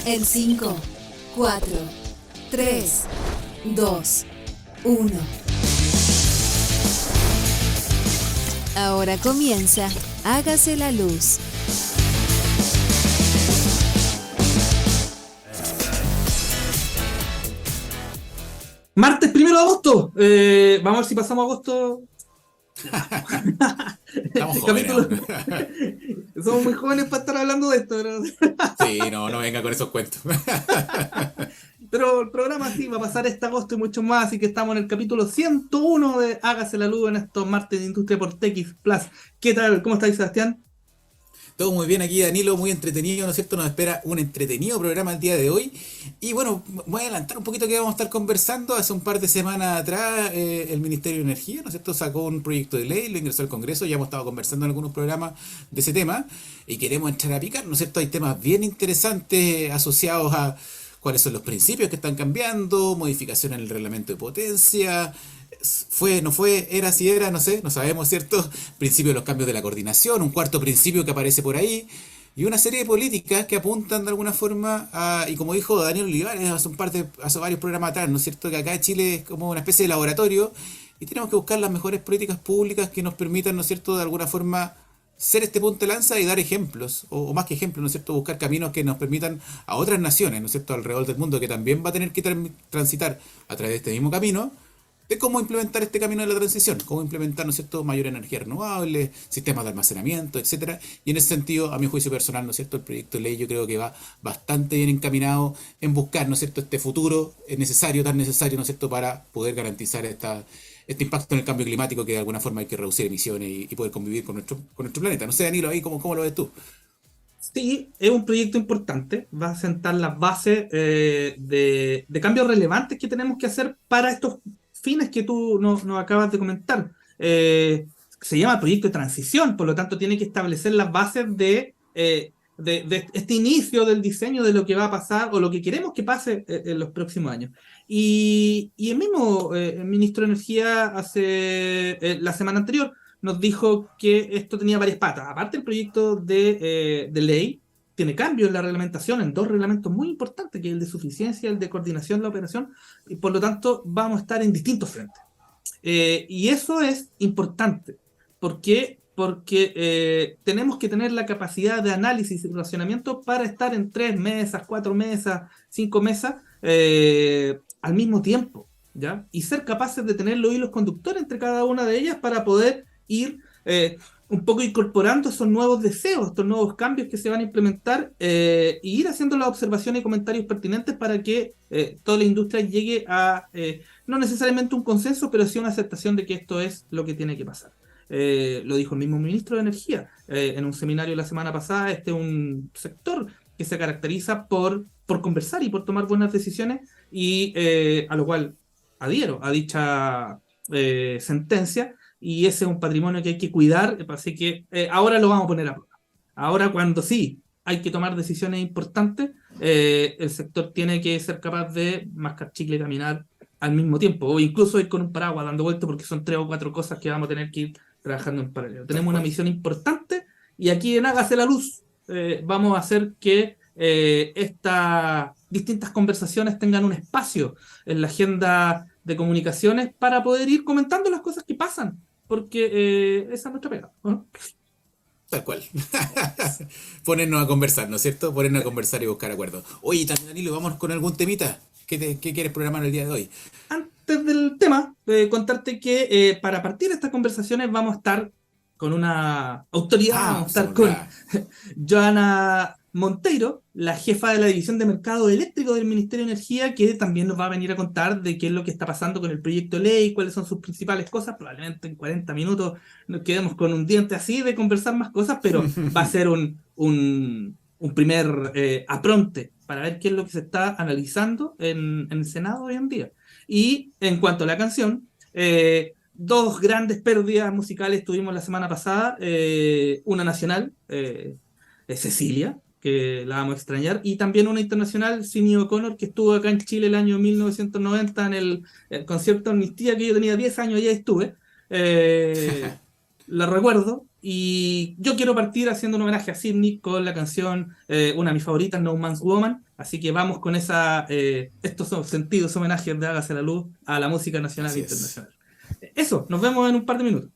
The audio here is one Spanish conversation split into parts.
En 5, 4, 3, 2, 1. Ahora comienza Hágase la Luz. Martes 1 de agosto. Vamos a ver si pasamos agosto. Estamos jóvenes. Somos muy jóvenes para estar hablando de esto, ¿verdad? Sí, no venga con esos cuentos. Pero el programa sí va a pasar este agosto y mucho más, así que estamos en el capítulo 101 de Hágase la Luz en estos martes de Industria por TX Plus. ¿Qué tal? ¿Cómo estáis, Sebastián? Todo muy bien aquí, Danilo, muy entretenido, ¿no es cierto? Nos espera un entretenido programa el día de hoy. Y bueno, voy a adelantar un poquito que vamos a estar conversando. Hace un par de semanas atrás el Ministerio de Energía, ¿no es cierto?, sacó un proyecto de ley, lo ingresó al Congreso, ya hemos estado conversando en algunos programas de ese tema y queremos entrar a picar, ¿no es cierto? Hay temas bien interesantes asociados a cuáles son los principios que están cambiando, modificación en el reglamento de potencia. Fue, no fue, era, si era, no sé, no sabemos, ¿cierto? Principio de los cambios de la coordinación, un cuarto principio que aparece por ahí, y una serie de políticas que apuntan de alguna forma a, y como dijo Daniel Olivares hace varios programas atrás, ¿no es cierto?, que acá Chile es como una especie de laboratorio, y tenemos que buscar las mejores políticas públicas que nos permitan, ¿no es cierto?, de alguna forma ser este punto de lanza y dar ejemplos, o más que ejemplos, ¿no es cierto?, buscar caminos que nos permitan a otras naciones, ¿no es cierto?, alrededor del mundo, que también va a tener que transitar a través de este mismo camino, de cómo implementar este camino de la transición, cómo implementar, ¿no es cierto?, mayor energía renovable, sistemas de almacenamiento, etcétera. Y en ese sentido, a mi juicio personal, ¿no es cierto?, el proyecto de ley yo creo que va bastante bien encaminado en buscar, ¿no es cierto?, este futuro necesario, tan necesario, ¿no es cierto?, para poder garantizar este impacto en el cambio climático, que de alguna forma hay que reducir emisiones y poder convivir con nuestro planeta. No sé, Danilo, ahí cómo lo ves tú. Sí, es un proyecto importante. Va a sentar las bases de cambios relevantes que tenemos que hacer para estos fines que tú nos acabas de comentar. Se llama proyecto de transición, por lo tanto tiene que establecer las bases de este inicio del diseño de lo que va a pasar o lo que queremos que pase en los próximos años. Y el mismo ministro de Energía la semana anterior nos dijo que esto tenía varias patas. Aparte, el proyecto de ley tiene cambios en la reglamentación, en dos reglamentos muy importantes, que es el de suficiencia y el de coordinación de la operación, y por lo tanto vamos a estar en distintos frentes. Y eso es importante. ¿Por qué? Porque tenemos que tener la capacidad de análisis y racionamiento para estar en 3 mesas, 4 mesas, 5 mesas al mismo tiempo, ¿ya? Y ser capaces de tener los hilos conductores entre cada una de ellas para poder ir un poco incorporando esos nuevos deseos, estos nuevos cambios que se van a implementar e ir haciendo las observaciones y comentarios pertinentes para que toda la industria llegue a no necesariamente un consenso, pero sí una aceptación de que esto es lo que tiene que pasar. Lo dijo el mismo ministro de Energía en un seminario la semana pasada. Este es un sector que se caracteriza por conversar y por tomar buenas decisiones, y a lo cual adhiero a dicha sentencia, y ese es un patrimonio que hay que cuidar, así que ahora lo vamos a poner a prueba. Ahora, cuando sí hay que tomar decisiones importantes, el sector tiene que ser capaz de mascar chicle y caminar al mismo tiempo, o incluso ir con un paraguas dando vueltas, porque son 3 o 4 cosas que vamos a tener que ir trabajando en paralelo. Tal Tenemos una cual. misión importante, y aquí en Hágase la Luz vamos a hacer que estas distintas conversaciones tengan un espacio en la agenda de comunicaciones para poder ir comentando las cosas que pasan, porque esa es nuestra pega, ¿no? Tal cual. Ponernos a conversar, ¿no es cierto? Ponernos a conversar y buscar acuerdos. Oye, Danilo, vamos con algún temita. ¿Qué quieres programar el día de hoy? Antes del tema, contarte que para partir estas conversaciones vamos a estar con una autoridad, vamos a Se me estar con olvidaba. Joana Monteiro, la jefa de la División de Mercado Eléctrico del Ministerio de Energía, que también nos va a venir a contar de qué es lo que está pasando con el proyecto de ley, cuáles son sus principales cosas. Probablemente en 40 minutos nos quedemos con un diente así de conversar más cosas, pero va a ser un primer apronte para ver qué es lo que se está analizando en el Senado hoy en día. Y en cuanto a la canción, dos grandes pérdidas musicales tuvimos la semana pasada. Una nacional, Cecilia, que la vamos a extrañar, y también una internacional, Sinéad O'Connor, que estuvo acá en Chile el año 1990 en el concierto Amnistía, que yo tenía 10 años, ya estuve. La recuerdo, Y yo quiero partir haciendo un homenaje a Sydney con la canción, una de mis favoritas, No Man's Woman. Así que vamos con estos son sentidos homenajes de Hágase la Luz a la música nacional e Así es. internacional. Eso, nos vemos en un par de minutos.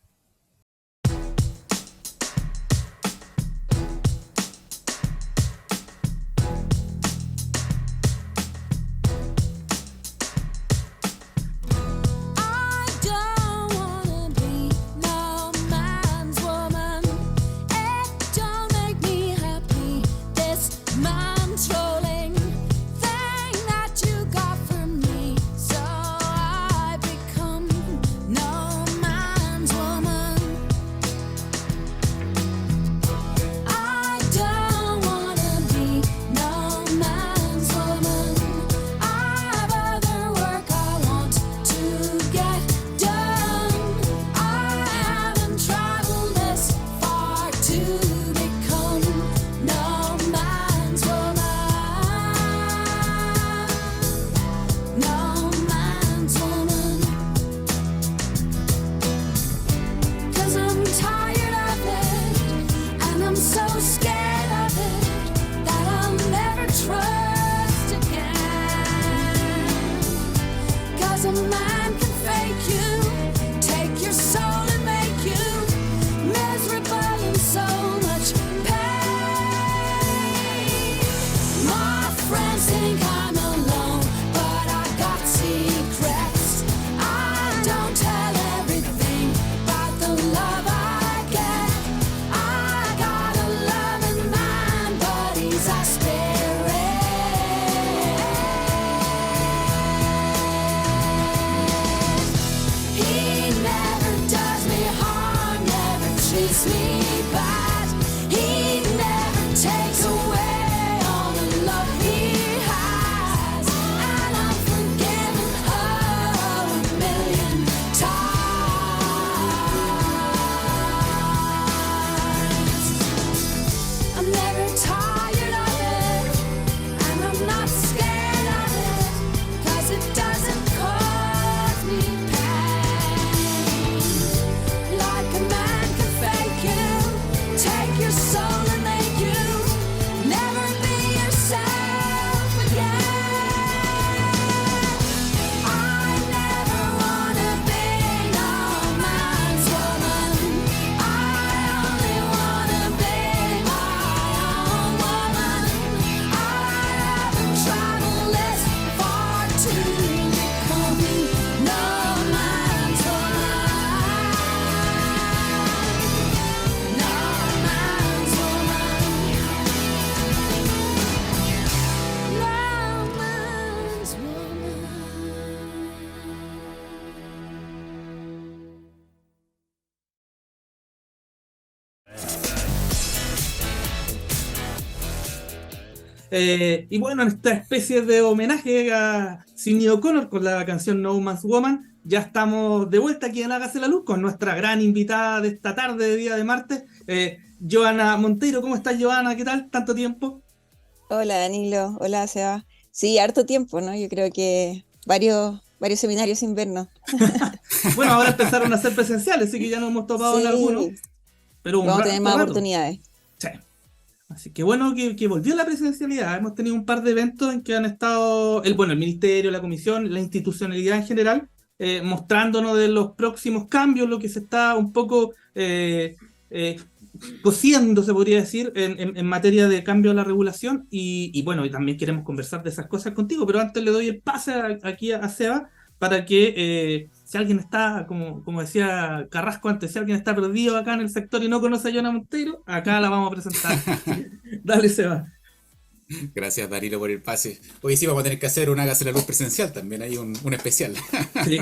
I don't wanna be no man's woman. It don't make me happy. This man trolling thing that you got from me. So I become no man's woman. I don't wanna be no man's woman. I've other work I want to get done. I haven't traveled this far to become no man's woman. No man's woman. 'Cause I'm tired of it, and I'm so scared of it that I'll never trust again. 'Cause a man can fake you, take your soul and make you miserable in so much pain. My friends think I'm alone, but I got secrets. I don't tell everything about the love I get. I got a loving mind, but he's a spirit. He never does me harm, never treats me bad. He never takes away all the love he has. And I'm forgiven her a million times. I'm never tired of it, and I'm not scared of it, 'cause it doesn't cause me pain. Like a man can fake you, take your soul and make you never be yourself again. I never wanna be no man's woman. I only wanna be my own woman. I haven't traveled this far to become no man's woman. No man's woman. No man's woman. Y bueno, en esta especie de homenaje a Sidney O'Connor con la canción No Man's Woman, ya estamos de vuelta aquí en Hágase la Luz con nuestra gran invitada de esta tarde de día de martes, Joana Monteiro. ¿Cómo estás, Joana? ¿Qué tal? ¿Tanto tiempo? Hola Danilo, hola Seba. Sí, harto tiempo, ¿no? Yo creo que varios seminarios sin vernos. Bueno, ahora empezaron a ser presenciales, así que ya nos hemos topado en Sí, algunos, pero un vamos a tener más rato. oportunidades. Sí. Así que bueno que volvió la presencialidad. Hemos tenido un par de eventos en que han estado el ministerio, la comisión, la institucionalidad en general, mostrándonos de los próximos cambios, lo que se está un poco cociendo, se podría decir, en materia de cambio a la regulación. Y bueno, y también queremos conversar de esas cosas contigo, pero antes le doy el pase aquí a Seba para que si alguien está, como decía Carrasco antes, si alguien está perdido acá en el sector y no conoce a Joana Monteiro, acá la vamos a presentar. Dale, Seba. Gracias, Danilo, por el pase. Hoy sí vamos a tener que hacer un Hágase la Luz presencial también, hay un especial. Sí.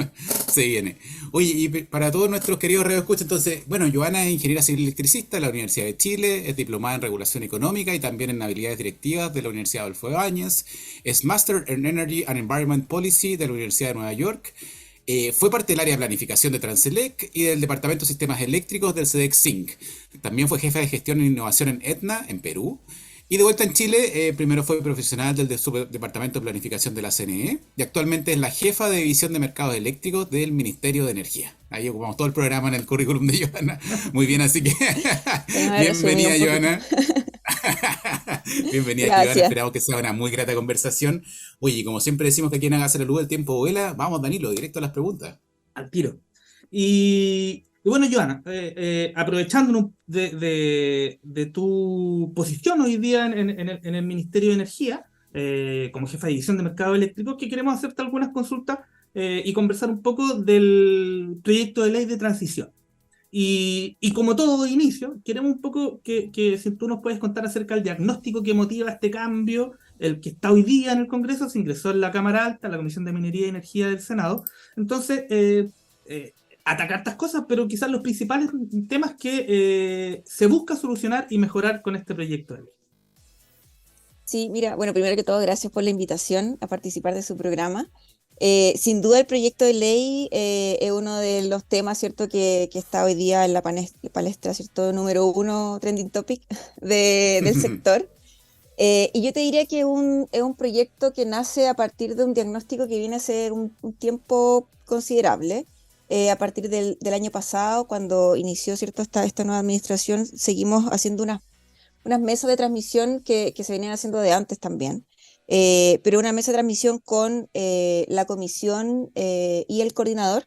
Se viene. Oye, y para todos nuestros queridos radioescuchas, entonces, bueno, Joana es ingeniera civil electricista de la Universidad de Chile, es diplomada en regulación económica y también en habilidades directivas de la Universidad Adolfo Ibáñez, es Master in Energy and Environment Policy de la Universidad de Nueva York, fue parte del área de planificación de Transelec y del Departamento de Sistemas Eléctricos del SEDEC-SINC. También fue jefa de gestión e innovación en Aetna, en Perú. Y de vuelta en Chile, primero fue profesional Departamento de Planificación de la CNE y actualmente es la jefa de División de Mercados Eléctricos del Ministerio de Energía. Ahí ocupamos todo el programa en el currículum de Joana. Muy bien, así que Se nos ha resumido bienvenida, un poquito. Joana. Bienvenida, Joana. Gracias. Esperamos que sea una muy grata conversación. Oye, y como siempre decimos que aquí en Hágase la Luz el tiempo vuela, vamos, Danilo, directo a las preguntas. Al tiro. Y bueno, Joana, aprovechándonos de tu posición hoy día en el Ministerio de Energía, como jefa de división de mercado eléctrico, que queremos hacerte algunas consultas y conversar un poco del proyecto de ley de transición. Y como todo inicio, queremos un poco que si tú nos puedes contar acerca del diagnóstico que motiva este cambio, el que está hoy día en el Congreso, se ingresó en la Cámara Alta, la Comisión de Minería y Energía del Senado. Entonces, eh, atacar estas cosas, pero quizás los principales temas que se busca solucionar y mejorar con este proyecto de ley. Sí, mira, bueno, primero que todo, gracias por la invitación a participar de su programa. Sin duda el proyecto de ley es uno de los temas, ¿cierto?, que está hoy día en la palestra, ¿cierto?, número uno, trending topic del sector. Y yo te diría que es un proyecto que nace a partir de un diagnóstico que viene a ser un tiempo considerable. A partir del año pasado, cuando inició, ¿cierto?, esta nueva administración, seguimos haciendo unas mesas de transmisión que se venían haciendo de antes también. Pero una mesa de transmisión con la comisión y el coordinador,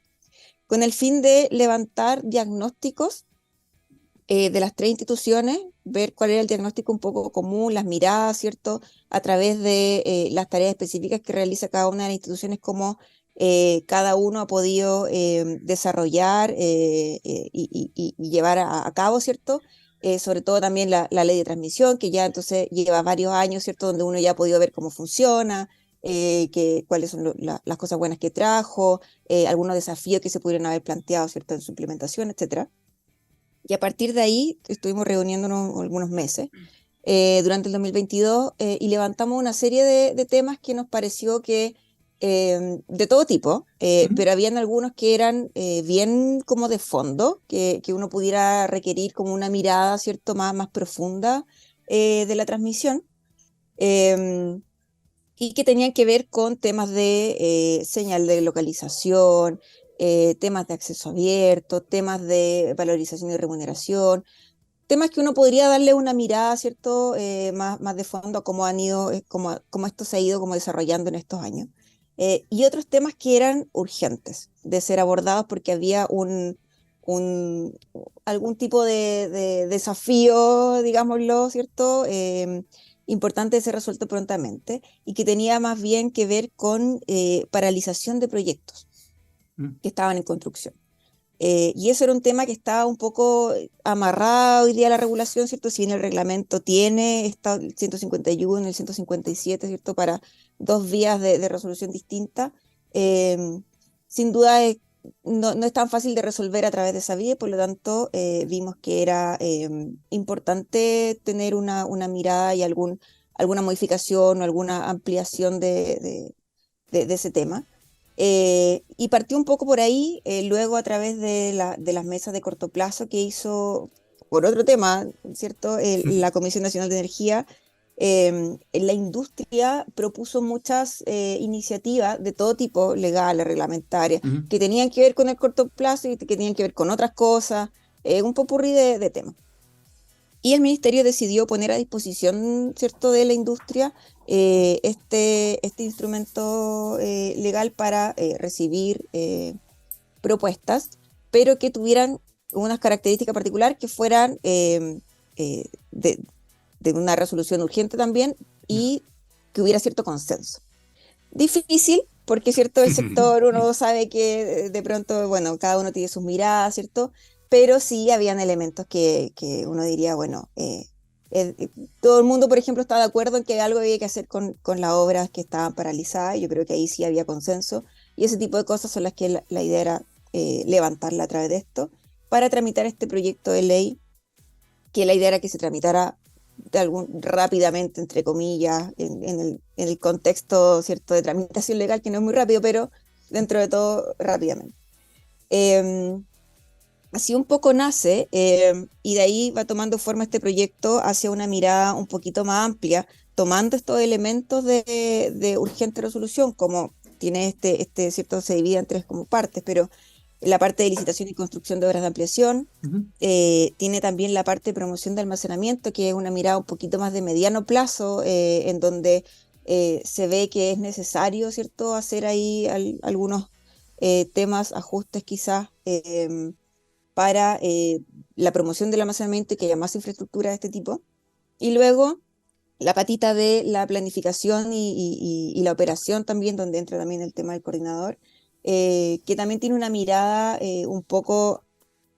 con el fin de levantar diagnósticos de las tres instituciones, ver cuál era el diagnóstico un poco común, las miradas, ¿cierto?, a través de las tareas específicas que realiza cada una de las instituciones, cómo cada uno ha podido desarrollar y llevar a cabo, ¿cierto? Sobre todo también la ley de transmisión, que ya entonces lleva varios años, ¿cierto?, donde uno ya ha podido ver cómo funciona, cuáles son las cosas buenas que trajo, algunos desafíos que se pudieron haber planteado, ¿cierto?, en su implementación, etcétera. Y a partir de ahí estuvimos reuniéndonos algunos meses durante el 2022 y levantamos una serie de temas que nos pareció que de todo tipo, pero habían algunos que eran bien como de fondo, que uno pudiera requerir como una mirada, ¿cierto?, más profunda de la transmisión, y que tenían que ver con temas de señal de localización, temas de acceso abierto, temas de valorización y remuneración, temas que uno podría darle una mirada, ¿cierto?, más de fondo a cómo cómo esto se ha ido como desarrollando en estos años. Y otros temas que eran urgentes de ser abordados porque había algún tipo de desafío, digámoslo, ¿cierto?, importante de ser resuelto prontamente y que tenía más bien que ver con paralización de proyectos que estaban en construcción. Y eso era un tema que estaba un poco amarrado hoy día a la regulación, ¿cierto? Si bien el reglamento está el 151 y el 157, ¿cierto?, para dos vías de resolución distinta, sin duda no es tan fácil de resolver a través de esa vía, y por lo tanto vimos que era importante tener una mirada y alguna modificación o alguna ampliación de ese tema. Y partió un poco por ahí, luego a través de las mesas de corto plazo que hizo, por otro tema, ¿cierto?, la Comisión Nacional de Energía. La industria propuso muchas iniciativas de todo tipo, legales, reglamentarias, que tenían que ver con el corto plazo y que tenían que ver con otras cosas, un popurrí de temas. Y el ministerio decidió poner a disposición, ¿cierto?, de la industria este instrumento legal para recibir propuestas, pero que tuvieran unas características particulares que fueran de una resolución urgente también y que hubiera cierto consenso. Difícil, porque cierto, el sector, uno sabe que de pronto, bueno, cada uno tiene sus miradas, ¿cierto? Pero sí habían elementos que uno diría, bueno, todo el mundo, por ejemplo, estaba de acuerdo en que algo había que hacer con las obras que estaban paralizadas. Yo creo que ahí sí había consenso, y ese tipo de cosas son las que la idea era levantarla a través de esto, para tramitar este proyecto de ley, que la idea era que se tramitara rápidamente, entre comillas, en el contexto, ¿cierto?, de tramitación legal, que no es muy rápido, pero dentro de todo rápidamente. así un poco nace, y de ahí va tomando forma este proyecto hacia una mirada un poquito más amplia, tomando estos elementos de urgente resolución, como tiene ¿cierto? Se divide en tres como partes, pero la parte de licitación y construcción de obras de ampliación, Ujú. tiene también la parte de promoción de almacenamiento, que es una mirada un poquito más de mediano plazo, en donde se ve que es necesario, ¿cierto?, hacer ahí algunos temas, ajustes quizás, para la promoción del almacenamiento y que haya más infraestructura de este tipo. Y luego la patita de la planificación y la operación también, donde entra también el tema del coordinador, que también tiene una mirada un poco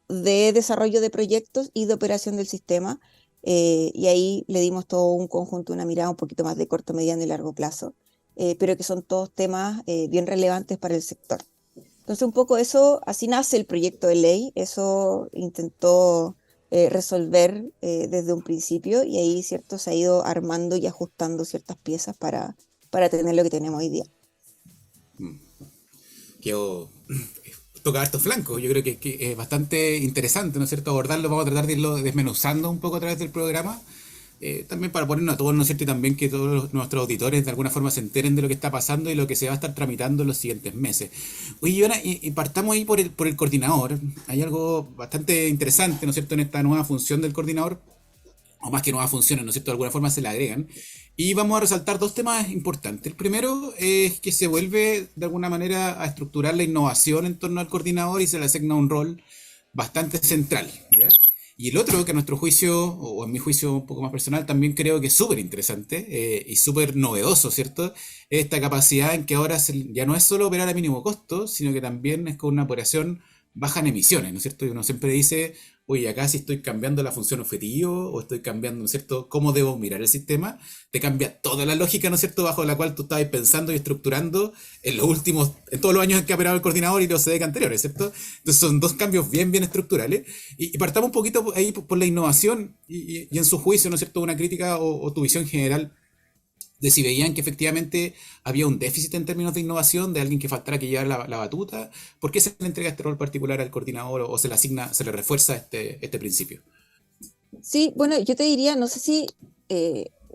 de desarrollo de proyectos y de operación del sistema. Y ahí le dimos todo un conjunto, una mirada un poquito más de corto, mediano y largo plazo, pero que son todos temas bien relevantes para el sector. Entonces, un poco eso, así nace el proyecto de ley, eso intentó resolver desde un principio y ahí, ¿cierto?, se ha ido armando y ajustando ciertas piezas para tener lo que tenemos hoy día. Quedó, toca hartos flancos. Yo creo que es bastante interesante, ¿no es cierto?, abordarlo. Vamos a tratar de irlo desmenuzando un poco a través del programa. También para ponernos a todos, ¿no es cierto?, y también que todos nuestros auditores de alguna forma se enteren de lo que está pasando y lo que se va a estar tramitando en los siguientes meses. Oye, Ivana, y partamos ahí por el coordinador. Hay algo bastante interesante, ¿no es cierto?, en esta nueva función del coordinador, o más que nuevas funciones, ¿no es cierto?, de alguna forma se le agregan. Y vamos a resaltar dos temas importantes. El primero es que se vuelve de alguna manera a estructurar la innovación en torno al coordinador y se le asigna un rol bastante central, ¿ya? Y el otro, que a nuestro juicio, o en mi juicio un poco más personal, también creo que es súper interesante y súper novedoso, ¿cierto? Esta capacidad en que ahora ya no es solo operar a mínimo costo, sino que también es con una operación baja en emisiones, ¿no es cierto? Y uno siempre dice, oye, acá si estoy cambiando la función objetivo o estoy cambiando, ¿no es cierto?, cómo debo mirar el sistema, te cambia toda la lógica, ¿no es cierto?, bajo la cual tú estabas pensando y estructurando en todos los años en que ha operado el coordinador y los CDK anteriores, ¿cierto? Entonces son dos cambios bien estructurales. Y partamos un poquito ahí por la innovación y en su juicio, ¿no es cierto?, una crítica o tu visión general de si veían que efectivamente había un déficit en términos de innovación, de alguien que faltara que llevar la batuta. ¿Por qué se le entrega este rol particular al coordinador o se le asigna, se le refuerza este principio? Sí, bueno, yo te diría, no sé si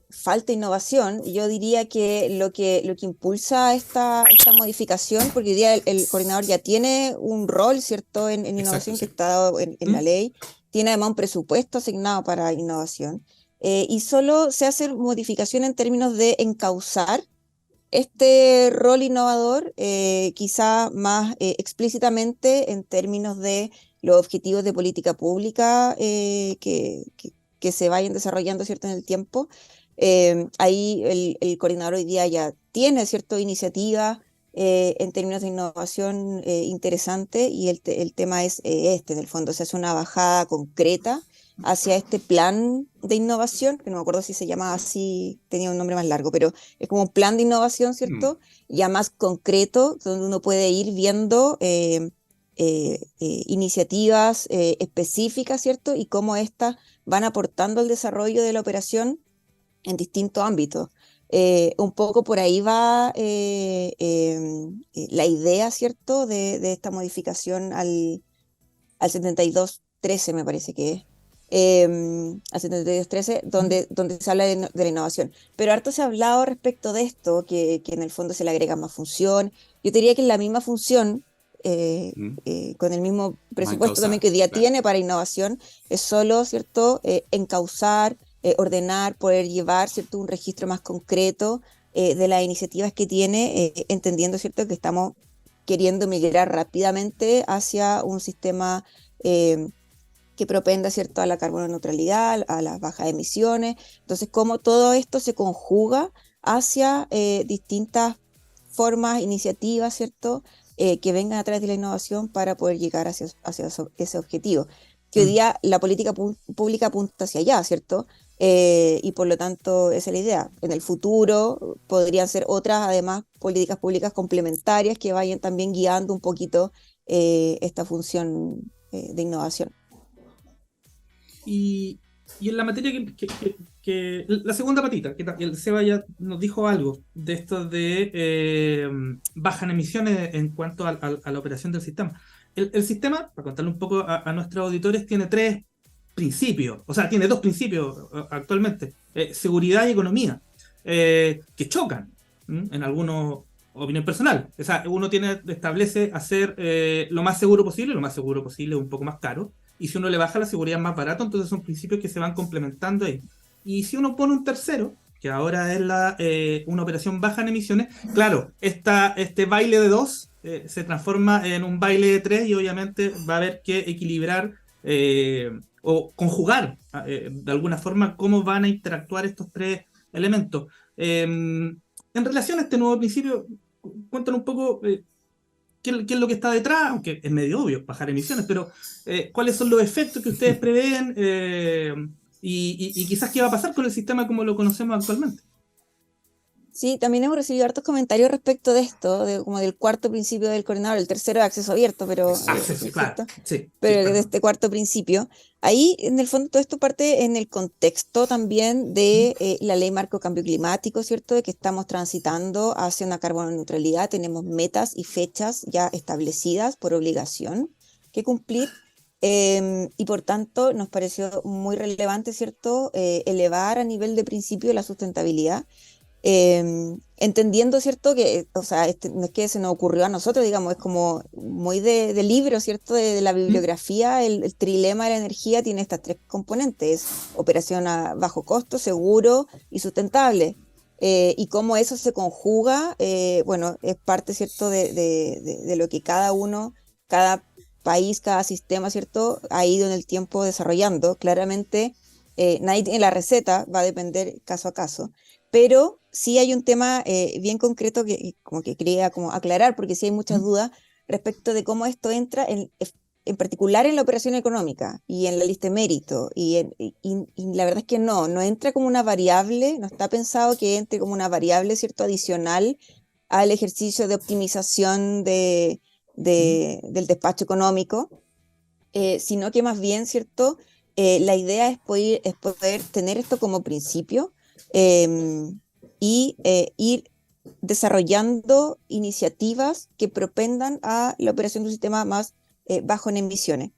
falta innovación, yo diría que lo que impulsa esta modificación, porque hoy día el coordinador ya tiene un rol, ¿cierto?, en Exacto, innovación que sí. está dado en la ¿Mm? ley, tiene además un presupuesto asignado para innovación, y solo se hace modificación en términos de encauzar este rol innovador, quizá más explícitamente en términos de los objetivos de política pública que se vayan desarrollando, ¿cierto?, en el tiempo. Ahí el coordinador hoy día ya tiene, ¿cierto?, iniciativa en términos de innovación interesante y el tema es en el fondo, se hace una bajada concreta hacia este plan de innovación, que no me acuerdo si se llamaba así, tenía un nombre más largo, pero es como un plan de innovación, Mm. ¿cierto? Ya más concreto, donde uno puede ir viendo iniciativas específicas, ¿cierto? Y cómo estas van aportando al desarrollo de la operación en distintos ámbitos. Un poco por ahí va la idea, ¿cierto?, de esta modificación al 7213, me parece que es. Al 7213, donde se habla de la innovación. Pero harto se ha hablado respecto de esto, que en el fondo se le agrega más función. Yo te diría que es la misma función, Mm. con el mismo Más presupuesto también que encausada, hoy día claro. tiene para innovación, es solo, ¿cierto?, encauzar, ordenar, poder llevar, ¿cierto?, un registro más concreto de las iniciativas que tiene, entendiendo, ¿cierto?, que estamos queriendo migrar rápidamente hacia un sistema que propenda, ¿cierto?, a la carbono neutralidad, a las bajas emisiones. Entonces, cómo todo esto se conjuga hacia distintas formas, iniciativas, ¿cierto?, que vengan a través de la innovación para poder llegar hacia ese objetivo. Que hoy Mm. día la política pública apunta hacia allá, ¿cierto? Y por lo tanto, esa es la idea. En el futuro podrían ser otras, además, políticas públicas complementarias que vayan también guiando un poquito esta función de innovación. Y, y en la materia la segunda patita, el Seba ya nos dijo algo de esto de bajan emisiones en cuanto a la operación del sistema. el sistema, para contarle un poco a nuestros auditores, tiene tres principios, o sea, tiene dos principios actualmente, seguridad y economía, que chocan en algunos, opinión personal. O sea, uno establece hacer lo más seguro posible es un poco más caro, y si uno le baja la seguridad más barato, entonces son principios que se van complementando ahí. Y si uno pone un tercero, que ahora es una operación baja en emisiones, claro, este baile de dos se transforma en un baile de tres y obviamente va a haber que equilibrar o conjugar de alguna forma cómo van a interactuar estos tres elementos. En relación a este nuevo principio, cuéntanos un poco qué es lo que está detrás, aunque es medio obvio bajar emisiones, pero cuáles son los efectos que ustedes prevén y quizás qué va a pasar con el sistema como lo conocemos actualmente. Sí, también hemos recibido hartos comentarios respecto de esto, como del cuarto principio del coordinador. El tercero es acceso abierto, pero Acceso, claro. ¿cierto? Sí, Pero de perdón. este cuarto principio, ahí en el fondo todo esto parte en el contexto también de la ley marco cambio climático, ¿cierto? De que estamos transitando hacia una carbono neutralidad, tenemos metas y fechas ya establecidas por obligación que cumplir. Y por tanto nos pareció muy relevante, ¿cierto? Elevar a nivel de principio la sustentabilidad. Entendiendo, ¿cierto? Que, o sea, no es que se nos ocurrió a nosotros, digamos, es como muy de libro, ¿cierto? De la bibliografía, el trilema de la energía tiene estas tres componentes: operación a bajo costo, seguro y sustentable. Y cómo eso se conjuga, bueno, es parte, ¿cierto? De lo que cada país, cada sistema, ¿cierto? Ha ido en el tiempo desarrollando. Claramente, nadie tiene la receta, va a depender caso a caso. Pero sí hay un tema bien concreto que como que quería como aclarar, porque sí hay muchas dudas respecto de cómo esto entra en particular en la operación económica y en la lista de mérito. Y la verdad es que no entra como una variable, no está pensado que entre como una variable, ¿cierto?, adicional al ejercicio de optimización del despacho económico, sino que más bien, ¿cierto?, la idea es poder tener esto como principio. Y ir desarrollando iniciativas que propendan a la operación de un sistema más bajo en emisiones.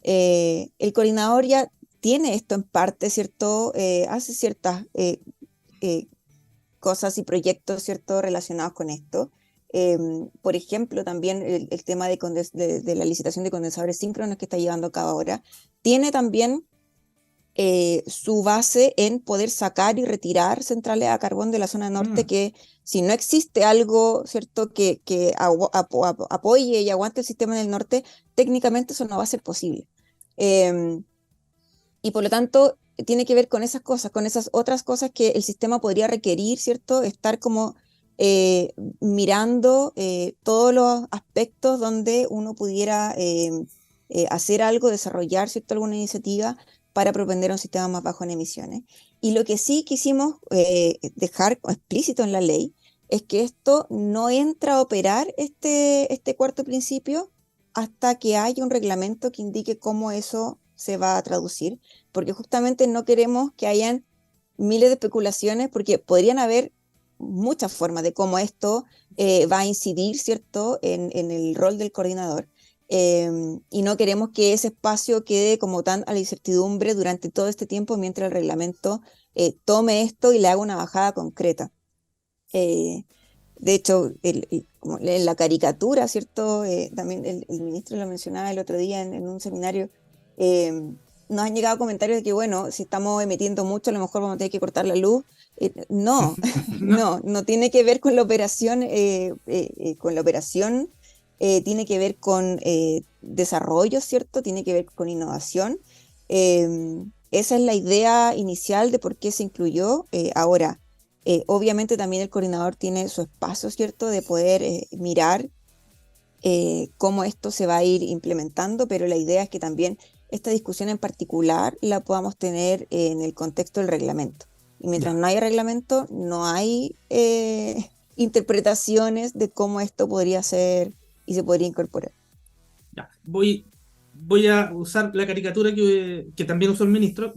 El coordinador ya tiene esto en parte, ¿cierto? Hace ciertas cosas y proyectos, ¿cierto?, relacionados con esto. Por ejemplo, también el tema de la licitación de condensadores síncronos que está llevando a cabo ahora, tiene también su base en poder sacar y retirar centrales a carbón de la zona norte, que si no existe algo, ¿cierto?, que apoye y aguante el sistema en el norte, técnicamente eso no va a ser posible. Y por lo tanto, tiene que ver con esas cosas, con esas otras cosas que el sistema podría requerir, ¿cierto?, estar como mirando todos los aspectos donde uno pudiera hacer algo, desarrollar, ¿cierto?, alguna iniciativa para propender a un sistema más bajo en emisiones. Y lo que sí quisimos dejar explícito en la ley es que esto no entra a operar este cuarto principio hasta que haya un reglamento que indique cómo eso se va a traducir, porque justamente no queremos que hayan miles de especulaciones, porque podrían haber muchas formas de cómo esto va a incidir, ¿cierto?, en el rol del coordinador. Y no queremos que ese espacio quede como tan a la incertidumbre durante todo este tiempo mientras el reglamento tome esto y le haga una bajada concreta. De hecho, como en la caricatura, ¿cierto? También el ministro lo mencionaba el otro día en un seminario. Nos han llegado comentarios de que, bueno, si estamos emitiendo mucho, a lo mejor vamos a tener que cortar la luz. No, no tiene que ver con la operación, tiene que ver con desarrollo, ¿cierto? Tiene que ver con innovación. Esa es la idea inicial de por qué se incluyó. Ahora, obviamente también el coordinador tiene su espacio, ¿cierto?, de poder mirar cómo esto se va a ir implementando, pero la idea es que también esta discusión en particular la podamos tener en el contexto del reglamento. Y mientras no haya reglamento, no hay interpretaciones de cómo esto podría ser y se podría incorporar. Ya. Voy a usar la caricatura que también usó el ministro.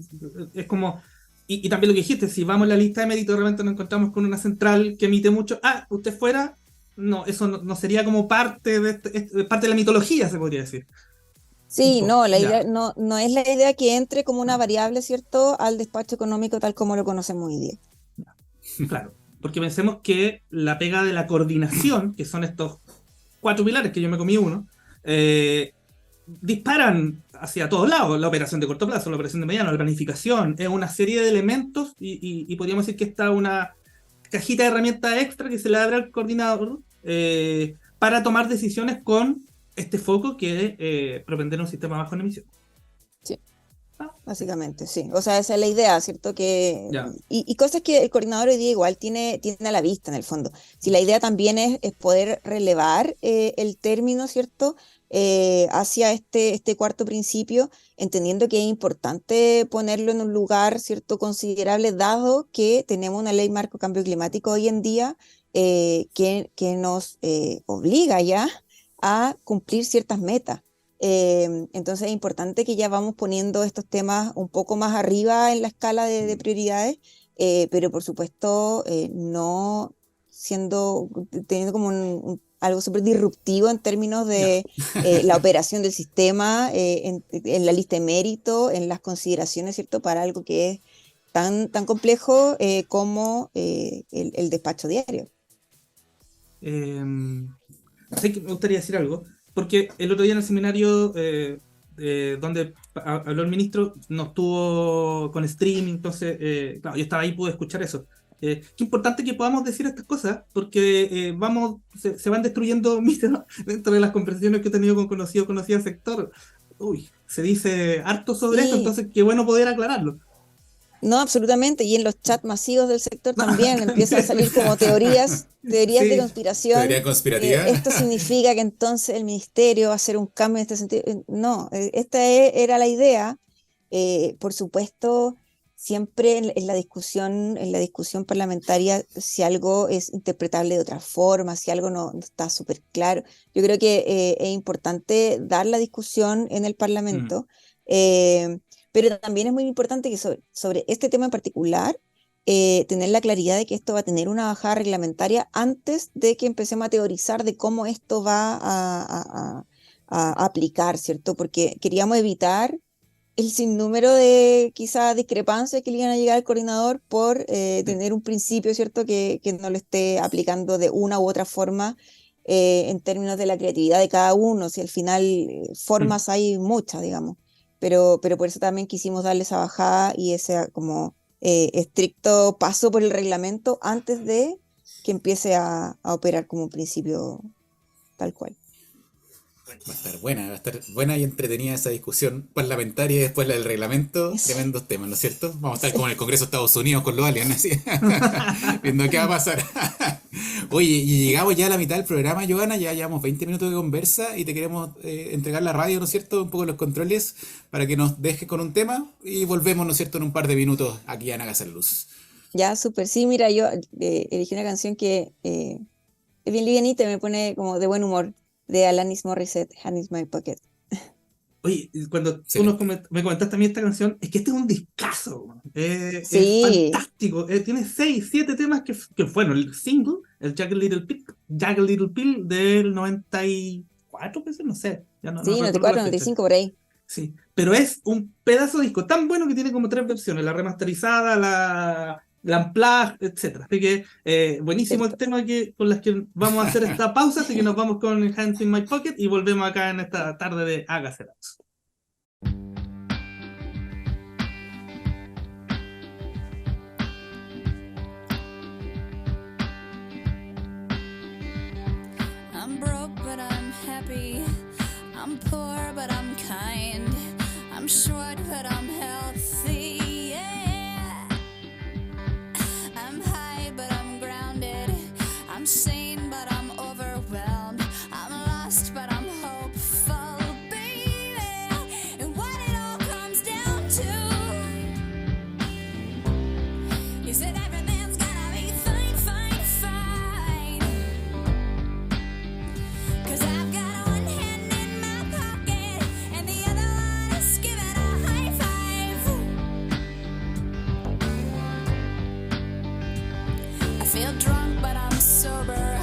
Es como, y también lo que dijiste, si vamos a la lista de méritos, de repente nos encontramos con una central que emite mucho. Usted fuera, no, eso no sería como parte parte de la mitología, se podría decir. Un Sí, poco, no, la idea ya. no es la idea que entre como una variable, ¿cierto?, al despacho económico tal como lo conocemos hoy día. Claro, porque pensemos que la pega de la coordinación, que son estos 4 pilares que yo me comí uno, disparan hacia todos lados. La operación de corto plazo, la operación de mediano, la planificación, es una serie de elementos y podríamos decir que está una cajita de herramientas extra que se le abre al coordinador para tomar decisiones con este foco que es propender un sistema bajo en emisión. Sí. Ah, Básicamente, sí. O sea, esa es la idea, ¿cierto? ya. Y cosas que el coordinador hoy día igual tiene a la vista en el fondo. Si la idea también es poder relevar el término, ¿cierto? Hacia este cuarto principio, entendiendo que es importante ponerlo en un lugar, ¿cierto?, considerable, dado que tenemos una ley marco cambio climático hoy en día que nos obliga ya a cumplir ciertas metas. Entonces es importante que ya vamos poniendo estos temas un poco más arriba en la escala de prioridades, pero por supuesto no teniendo como algo súper disruptivo en términos Ya. de la operación del sistema, en la lista de mérito, en las consideraciones, ¿cierto?, para algo que es tan complejo como el despacho diario. Sé que me gustaría decir algo, porque el otro día en el seminario donde habló el ministro, nos tuvo con streaming, entonces, claro, yo estaba ahí, pude escuchar eso. Qué importante que podamos decir estas cosas, porque se van destruyendo mitos dentro de las conversaciones que he tenido con conocido sector. Uy, se dice harto sobre esto, Sí. entonces qué bueno poder aclararlo. No, absolutamente. Y en los chats masivos del sector también empiezan a salir como teorías de Sí, conspiración. Teoría conspirativa. Esto significa que entonces el ministerio va a hacer un cambio en este sentido. No, era la idea. Por supuesto, siempre en la discusión parlamentaria, si algo es interpretable de otra forma, si algo no está súper claro, yo creo que es importante dar la discusión en el Mm, Parlamento. eh, pero también es muy importante que sobre este tema en particular, tener la claridad de que esto va a tener una bajada reglamentaria antes de que empecemos a teorizar de cómo esto va a aplicar, ¿cierto? Porque queríamos evitar el sinnúmero de quizás discrepancias que le iban a llegar al coordinador por sí. tener un principio, ¿cierto?, que no lo esté aplicando de una u otra forma en términos de la creatividad de cada uno, si al final Mm. formas hay muchas, digamos. Pero por eso también quisimos darle esa bajada y ese como estricto paso por el reglamento antes de que empiece a operar como un principio tal cual. Va a estar buena y entretenida esa discusión parlamentaria y después la del reglamento. Sí, Tremendos temas, ¿no es cierto? Vamos a estar sí. como en el Congreso de Estados Unidos con los aliens, así, viendo qué va a pasar. Oye, y llegamos ya a la mitad del programa, Joana, ya llevamos 20 minutos de conversa y te queremos entregar la radio, ¿no es cierto? Un poco los controles para que nos dejes con un tema y volvemos, ¿no es cierto?, en un par de minutos aquí a Naga Luz. Ya, súper. Sí, mira, yo elegí una canción que es bien livianita y me pone como de buen humor, de Alanis Morissette, Hand is My Pocket. Oye, y cuando tú Excelente. me comentaste a mí esta canción, es que este es un discazo, man. Es Sí, fantástico. Tiene 6, 7 temas que fueron el single, el Jagged Little Pill del 94, pues, no sé, ya no sí, recuerdo la 94, fecha. 95 por ahí. Sí, pero es un pedazo de disco tan bueno que tiene como 3 versiones, la remasterizada, la unplugged, etcétera. Así que buenísimo el ¿Cierto? tema con las que vamos a hacer esta pausa, así que nos vamos con Hands in My Pocket y volvemos acá en esta tarde de Hágase. I'm broke, but I'm happy. I'm poor, but I'm kind. I'm short, but I'm healthy. Yeah. I'm high, but I'm grounded. I'm sane, but I'm overwhelmed. I'm lost, but I'm hopeful, baby. And what it all comes down to is that everything's gonna be fine, fine, fine. 'Cause I've got one hand in my pocket and the other one is giving a high five. I feel drunk, but I'm sober.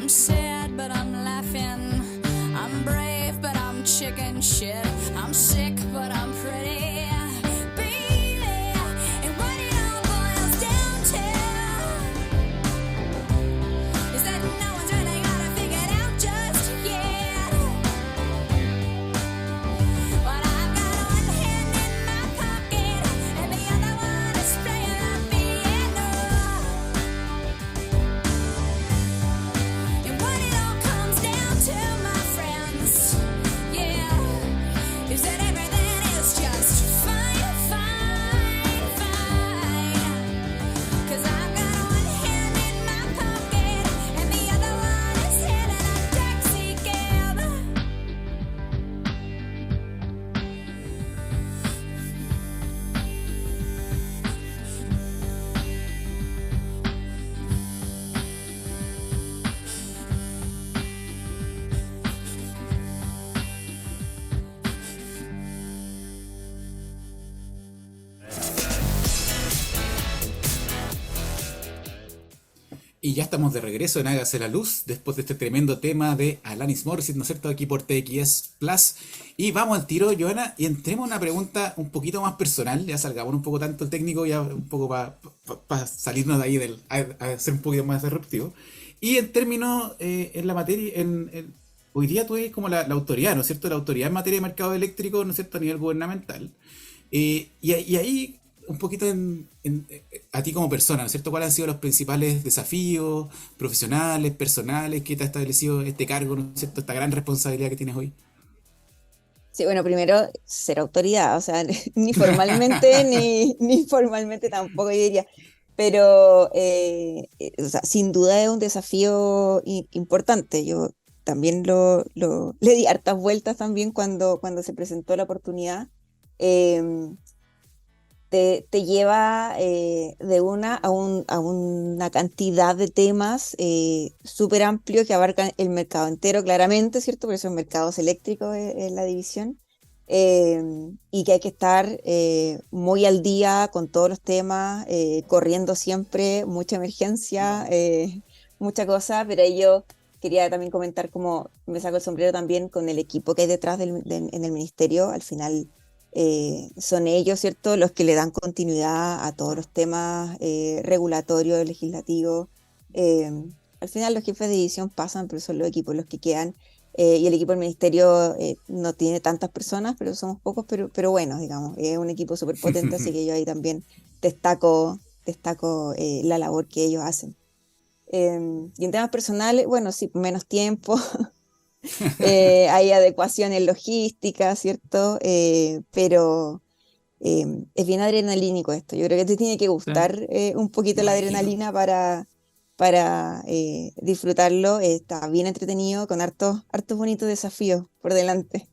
I'm sad, but I'm laughing. I'm brave, but I'm chicken shit. I'm sick, but I'm pretty. Baby, and what it all boils down to is that no one's really got it figured out just yet. But I've got one hand in my pocket and the other one is playing the piano. And what it all comes down to, my friends, yeah, is that everything is just fine, fine, fine. 'Cause I've got one hand in my pocket and the other one is hailing a taxi cab. Y ya estamos de regreso en Hágase la Luz, después de este tremendo tema de Alanis Morissette, ¿no es cierto?, aquí por TXS Plus. Y vamos al tiro, Joana, y entremos a una pregunta un poquito más personal, ya salgamos un poco tanto el técnico, ya un poco para salirnos de ahí, a ser un poquito más disruptivo. Y en términos, en la materia, hoy día tú eres como la autoridad, ¿no es cierto?, la autoridad en materia de mercado eléctrico, ¿no es cierto?, a nivel gubernamental. Y ahí un poquito a ti como persona, ¿no es cierto? ¿Cuáles han sido los principales desafíos profesionales, personales que te ha establecido este cargo, ¿no es cierto? Esta gran responsabilidad que tienes hoy. Sí, bueno, primero ser autoridad, o sea, ni formalmente ni formalmente tampoco yo diría, pero o sea, sin duda es un desafío importante. Yo también le di hartas vueltas también cuando se presentó la oportunidad. Eh, te lleva de una a una cantidad de temas súper amplios que abarcan el mercado entero, claramente, ¿cierto? Por eso mercados eléctricos es la división. Y que hay que estar muy al día con todos los temas, corriendo siempre, mucha emergencia, mucha cosa, pero ahí yo quería también comentar cómo me saco el sombrero también con el equipo que hay detrás en el ministerio. Al final son ellos, ¿cierto?, los que le dan continuidad a todos los temas regulatorios, legislativos. Al final los jefes de división pasan, pero son los equipos los que quedan. Y el equipo del ministerio no tiene tantas personas, pero somos pocos, pero buenos, digamos. Es un equipo súper potente, así que yo ahí también destaco la labor que ellos hacen. Y en temas personales, bueno, sí, menos tiempo. Hay adecuaciones logísticas, ¿cierto? Pero es bien adrenalínico esto. Yo creo que te tiene que gustar un poquito la adrenalina para disfrutarlo. Está bien entretenido, con hartos bonitos desafíos por delante.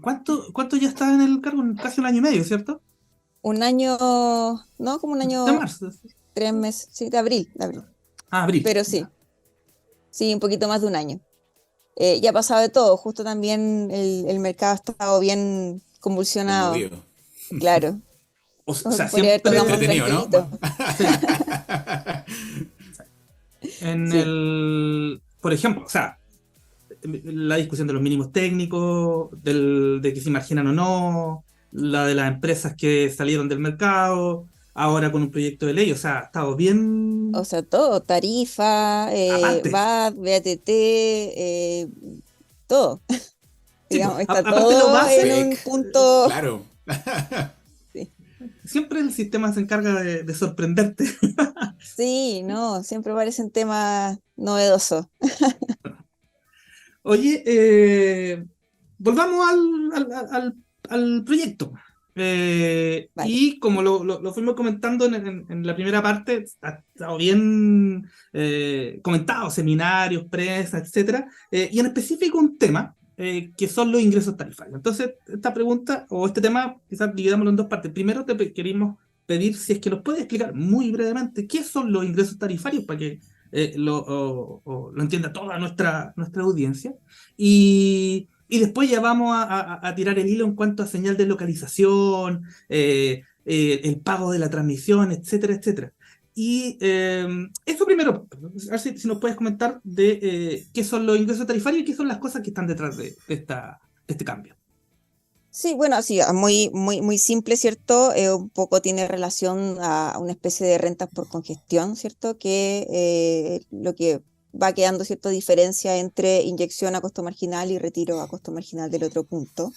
¿Cuánto ya estás en el cargo? Casi un año y medio, ¿cierto? Un año, no, como un De año, marzo. 3 meses, sí, de abril. Ah, abril. Pero sí, un poquito más de un año. Ya ha pasado de todo, justo también el mercado ha estado bien convulsionado, Conmovido. claro. O sea, Podría haber siempre tocado más Entretenido, ¿no? tranquilito. en por ejemplo, o sea, la discusión de los mínimos técnicos, de que se marginan o no, la de las empresas que salieron del mercado, ahora con un proyecto de ley, o sea, ha estado bien O sea, todo, tarifa, aparte. VAT, BATT, todo. Sí, Digamos, pues, está aparte lo todo en base, un punto. Claro. Sí, siempre el sistema se encarga de sorprenderte. sí, no, siempre parecen temas novedosos. Oye, volvamos al proyecto. Vale. Y como lo fuimos comentando en la primera parte, ha estado bien comentado, seminarios, prensa, etcétera, y en específico un tema que son los ingresos tarifarios. Entonces, esta pregunta o este tema, quizás dividámoslo en dos partes. Primero, queríamos pedir si es que nos puede explicar muy brevemente qué son los ingresos tarifarios para que lo entienda toda nuestra audiencia. Y después ya vamos a tirar el hilo en cuanto a señal de localización, el pago de la transmisión, etcétera, etcétera. Eso primero, a ver si nos puedes comentar de qué son los ingresos tarifarios y qué son las cosas que están detrás de este cambio. Sí, bueno, sí, muy simple, ¿cierto? Un poco tiene relación a una especie de rentas por congestión, ¿cierto? Que lo que va quedando, ¿cierto? Diferencia entre inyección a costo marginal y retiro a costo marginal del otro punto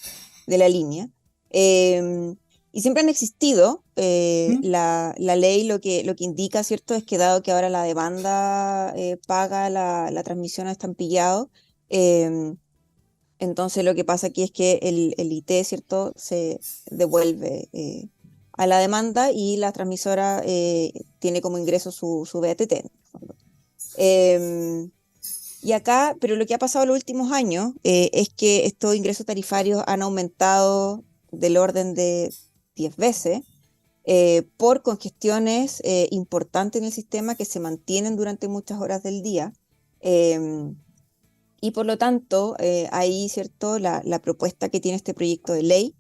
de la línea. Em, y siempre han existido. ¿Mm? La ley lo que indica, ¿cierto? Es que dado que ahora la demanda paga la transmisión a estampillado, em, entonces lo que pasa aquí es que el IT, ¿cierto? Se devuelve a la demanda y la transmisora tiene como ingreso su BTT, en el fondo. Em, y acá, pero lo que ha pasado en los últimos años es que estos ingresos tarifarios han aumentado del orden de 10 veces por congestiones importantes en el sistema que se mantienen durante muchas horas del día. em, y por lo tanto, ahí, ¿cierto? La propuesta que tiene este proyecto de ley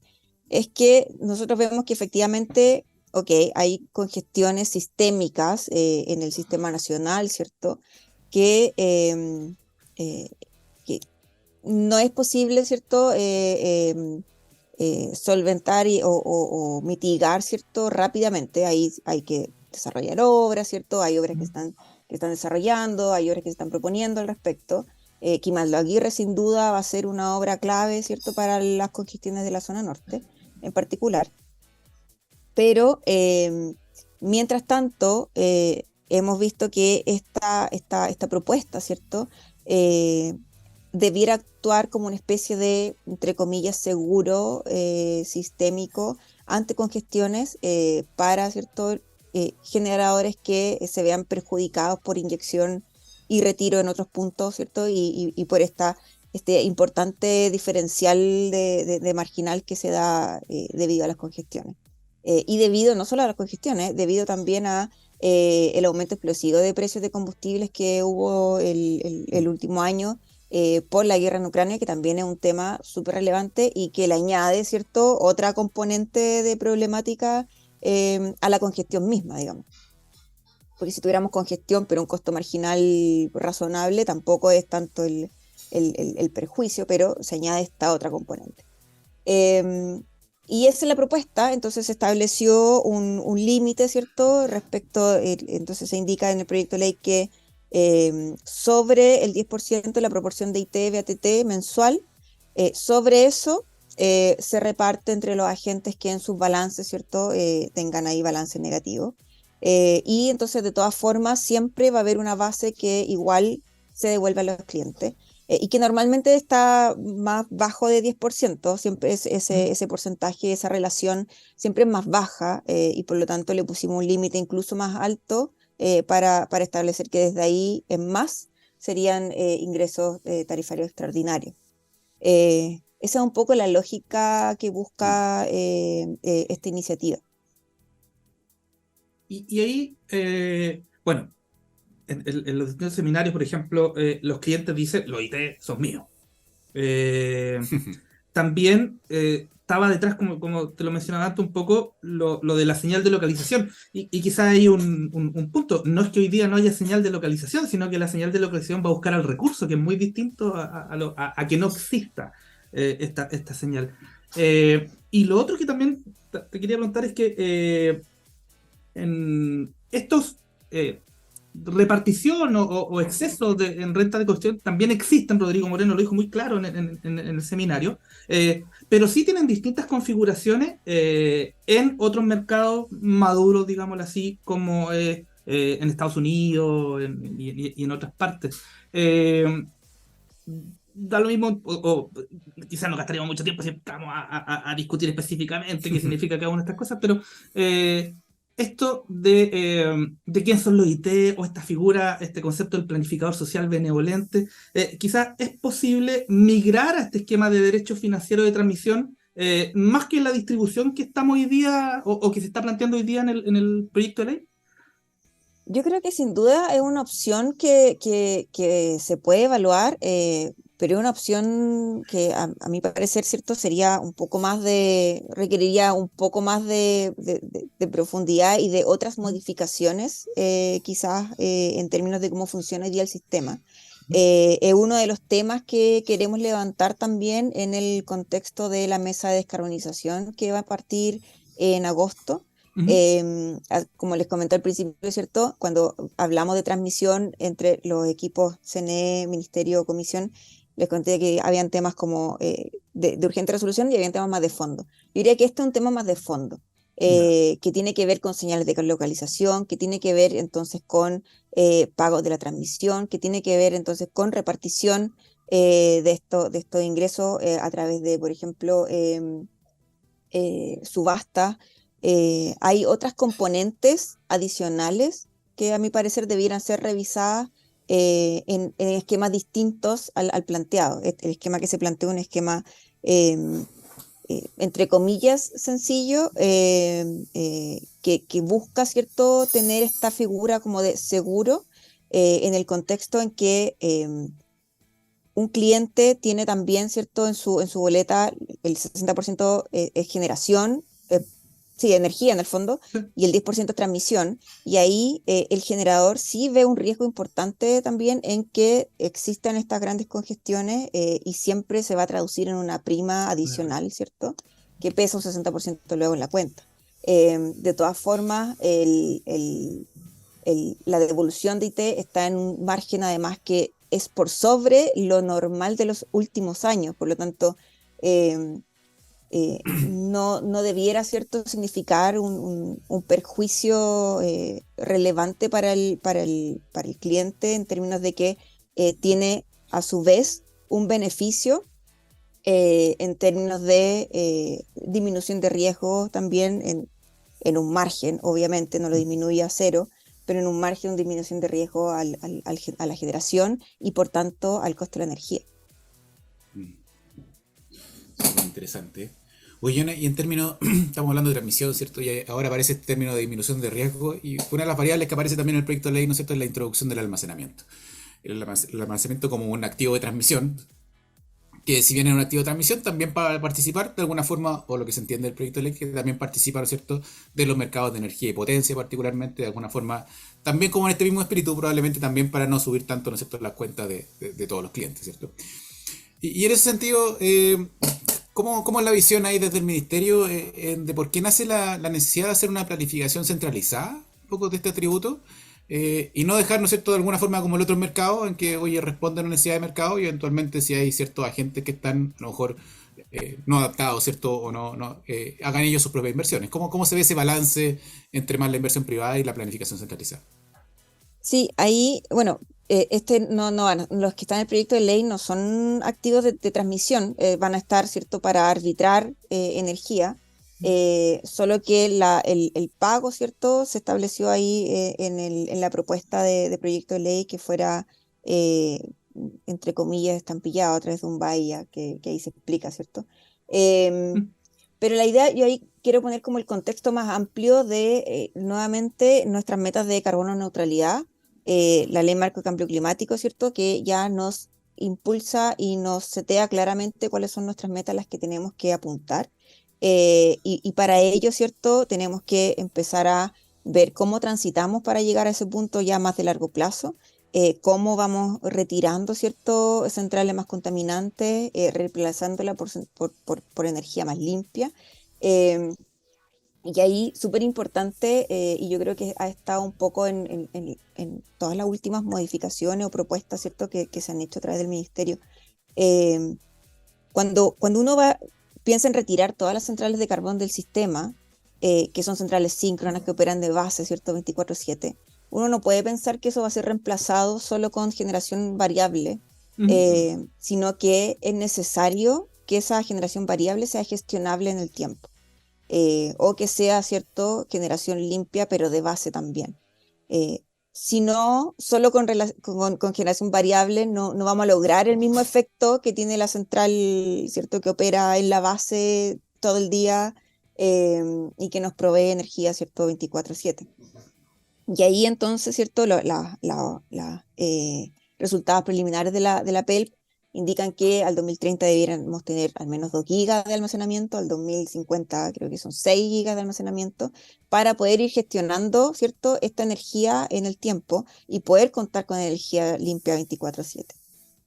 es que nosotros vemos que efectivamente, ok, hay congestiones sistémicas en el sistema nacional, ¿cierto? Que, eh, que no es posible, ¿cierto? Solventar o mitigar, ¿cierto? Rápidamente. Ahí hay que desarrollar obras, ¿cierto? Hay obras que están desarrollando, hay obras que se están proponiendo al respecto. Quimaldo Aguirre sin duda va a ser una obra clave, ¿cierto? Para las congestiones de la zona norte en particular. Pero mientras tanto, hemos visto que esta propuesta, ¿cierto? Eh, debiera actuar como una especie de, entre comillas, seguro sistémico ante congestiones para, ¿cierto? Generadores que se vean perjudicados por inyección y retiro en otros puntos, ¿cierto? Y por este importante diferencial de marginal que se da debido a las congestiones. Y debido no solo a las congestiones, debido también a el aumento explosivo de precios de combustibles que hubo el último año por la guerra en Ucrania, que también es un tema súper relevante y que le añade, ¿cierto?, otra componente de problemática a la congestión misma, digamos. Porque si tuviéramos congestión, pero un costo marginal razonable, tampoco es tanto el perjuicio, pero se añade esta otra componente. Eh, y esa es la propuesta, entonces se estableció un límite, ¿cierto? Respecto, entonces se indica en el proyecto de ley que sobre el 10% de la proporción de IT-BATT mensual, sobre eso se reparte entre los agentes que en sus balances, ¿cierto? Tengan ahí balance negativo. Y entonces de todas formas siempre va a haber una base que igual se devuelve a los clientes y que normalmente está más bajo de 10%, siempre es ese porcentaje, esa relación siempre es más baja y por lo tanto le pusimos un límite incluso más alto para establecer que desde ahí en más serían ingresos tarifarios extraordinarios. Esa es un poco la lógica que busca esta iniciativa. Y ahí, bueno, en los distintos seminarios, por ejemplo, los clientes dicen, los IT son míos. También estaba detrás, como te lo mencionaba antes un poco, lo de la señal de localización. Y quizás hay un punto. No es que hoy día no haya señal de localización, sino que la señal de localización va a buscar al recurso, que es muy distinto a que no exista esta señal. Y lo otro que también te quería preguntar es que en estos repartición o exceso en renta de cuestión también existen, Rodrigo Moreno lo dijo muy claro en el seminario, pero sí tienen distintas configuraciones en otros mercados maduros, digámoslo así, como en Estados Unidos y en otras partes. Da lo mismo, o quizás no gastaríamos mucho tiempo si vamos a discutir específicamente qué significa cada una de estas cosas, pero esto de quién son los IT o esta figura, este concepto del planificador social benevolente, quizás es posible migrar a este esquema de derechos financieros de transmisión más que la distribución que estamos hoy día o que se está planteando hoy día en el proyecto de ley. Yo creo que sin duda es una opción que se puede evaluar, pero es una opción que a mi parecer, ¿cierto? Sería un poco más requeriría un poco más de profundidad y de otras modificaciones, quizás en términos de cómo funciona hoy día el sistema. Es uno de los temas que queremos levantar también en el contexto de la mesa de descarbonización que va a partir en agosto. Ujú. Como les comenté al principio, ¿cierto? Cuando hablamos de transmisión entre los equipos CNE, Ministerio, Comisión, les conté que habían temas como de urgente resolución y habían temas más de fondo. Yo diría que este es un tema más de fondo, Ya. que tiene que ver con señales de localización, que tiene que ver entonces con pagos de la transmisión, que tiene que ver entonces con repartición de estos ingresos a través de, por ejemplo, subasta. Hay otras componentes adicionales que a mi parecer debieran ser revisadas en esquemas distintos al planteado. El esquema que se planteó es un esquema, em, entre comillas, sencillo, que busca, ¿cierto?, tener esta figura como de seguro en el contexto en que un cliente tiene también, ¿cierto?, en su boleta el 60% es generación, sí, energía en el fondo, y el 10% es transmisión. Y ahí el generador sí ve un riesgo importante también en que existan estas grandes congestiones y siempre se va a traducir en una prima Claro. adicional, ¿cierto?, que pesa un 60% luego en la cuenta. De todas formas, la devolución de IT está en un margen además que es por sobre lo normal de los últimos años, por lo tanto, no debiera, ¿cierto?, significar un perjuicio relevante para el cliente en términos de que tiene a su vez un beneficio en términos de disminución de riesgo también en un margen, obviamente no lo disminuye a cero, pero en un margen de disminución de riesgo a la generación y por tanto al costo de la energía. Muy interesante. Oye, Yona, y en términos, estamos hablando de transmisión, ¿cierto? Y ahora aparece este término de disminución de riesgo y una de las variables que aparece también en el proyecto de ley, ¿no es cierto?, es la introducción del almacenamiento. El almacenamiento como un activo de transmisión, que si bien es un activo de transmisión, también para participar de alguna forma, o lo que se entiende del proyecto de ley, que también participa, ¿no es cierto?, de los mercados de energía y potencia particularmente, de alguna forma, también como en este mismo espíritu, probablemente también para no subir tanto, ¿no es cierto?, las cuentas de todos los clientes, ¿cierto? Y en ese sentido, ¿cómo es la visión ahí desde el ministerio de por qué nace la necesidad de hacer una planificación centralizada un poco de este atributo? Y no dejar, ¿no es cierto?, de alguna forma como el otro mercado, en que, oye, responden a una necesidad de mercado y eventualmente si hay ciertos agentes que están a lo mejor no adaptados, ¿cierto?, o no hagan ellos sus propias inversiones. ¿Cómo se ve ese balance entre más la inversión privada y la planificación centralizada? Sí, ahí, bueno, los que están en el proyecto de ley no son activos de transmisión, van a estar, ¿cierto?, para arbitrar energía, solo que el pago, ¿cierto?, se estableció ahí en la propuesta de proyecto de ley que fuera, eh, entre comillas, estampillado a través de un bahía, que ahí se explica, ¿cierto? Em, pero la idea, yo ahí quiero poner como el contexto más amplio de, nuevamente, nuestras metas de carbono neutralidad, la ley marco de cambio climático, ¿cierto?, que ya nos impulsa y nos setea claramente cuáles son nuestras metas a las que tenemos que apuntar. Y para ello, ¿cierto?, tenemos que empezar a ver cómo transitamos para llegar a ese punto ya más de largo plazo, cómo vamos retirando, ¿cierto?, centrales más contaminantes, reemplazándola por energía más limpia. Eh, y ahí, súper importante, y yo creo que ha estado un poco en todas las últimas modificaciones o propuestas, ¿cierto?, que se han hecho a través del ministerio. Eh, cuando piensa en retirar todas las centrales de carbón del sistema, que son centrales síncronas que operan de base, ¿cierto?, 24/7, uno no puede pensar que eso va a ser reemplazado solo con generación variable, Ujú. sino que es necesario que esa generación variable sea gestionable en el tiempo, o que sea, ¿cierto?, generación limpia, pero de base también. Eh, si no, solo con generación variable no vamos a lograr el mismo efecto que tiene la central, ¿cierto?, que opera en la base todo el día y que nos provee energía, ¿cierto?, 24/7. Y ahí entonces, ¿cierto?, resultados preliminares de la PELP indican que al 2030 debiéramos tener al menos 2 gigas de almacenamiento, al 2050 creo que son 6 gigas de almacenamiento, para poder ir gestionando, ¿cierto?, esta energía en el tiempo y poder contar con energía limpia 24/7.